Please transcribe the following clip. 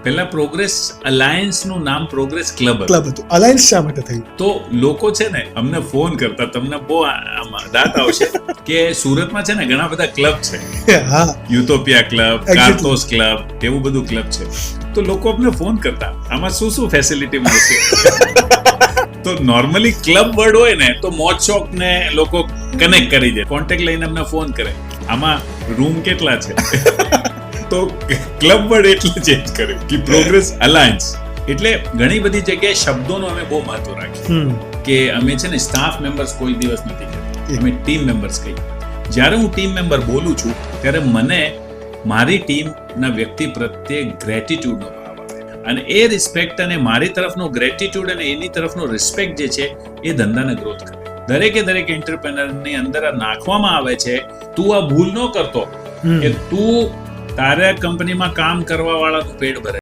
પહેલા progress alliance નું નામ પ્રોગ્રેસ ક્લબ હતું. અલાયન્સ શા માટે થયું? તો લોકો છે ને અમને ફોન કરતા, તમને બહુ દાંત આવશે કે સુરતમાં છે ને ઘણા બધા ક્લબ છે, હા, યુટોપિયા ક્લબ, Exactly. કાર્તોસ ક્લબ, એવું બધું ક્લબ છે. તો લોકો અમને ફોન કરતા, આમાં શું શું ફેસિલિટી મળશે? તો નોર્મલી ક્લબ વર્ડ હોય ને તો મોજ શોખ ને લોકો કનેક્ટ કરી દે, કોન્ટેક્ટ લઈને અમને ફોન કરે, આમાં રૂમ કેટલા છે? તો ક્લબ વર્ડ એટલે ચેન્જ કર્યું કે પ્રોગ્રેસ અલાયન્સ. એટલે ઘણી બધી જગ્યાએ શબ્દોનો અમે બહુ મહત્વ રાખ્યું કે અમે છે ને સ્ટાફ મેમ્બર્સ કોઈ દિવસ નથી કહેતા, અમે ટીમ મેમ્બર્સ કહીએ. જ્યારે હું ટીમ મેમ્બર બોલું છું ત્યારે મને મારી ટીમના વ્યક્તિ પ્રત્યે ગ્રેટિટ્યુડનો ભાવ આવે, અને એ રિસ્પેક્ટ અને મારી તરફનો ગ્રેટિટ્યુડ અને એની તરફનો રિસ્પેક્ટ જે છે એ ધંધાને ગ્રોથ કરે. દરેક એન્ટરપ્રેનરની અંદર આ નાખવામાં આવે છે, તું આ ભૂલ ન કરતો કે તું તારા કંપનીમાં કામ કરવા વાળાનું પેટ ભરે.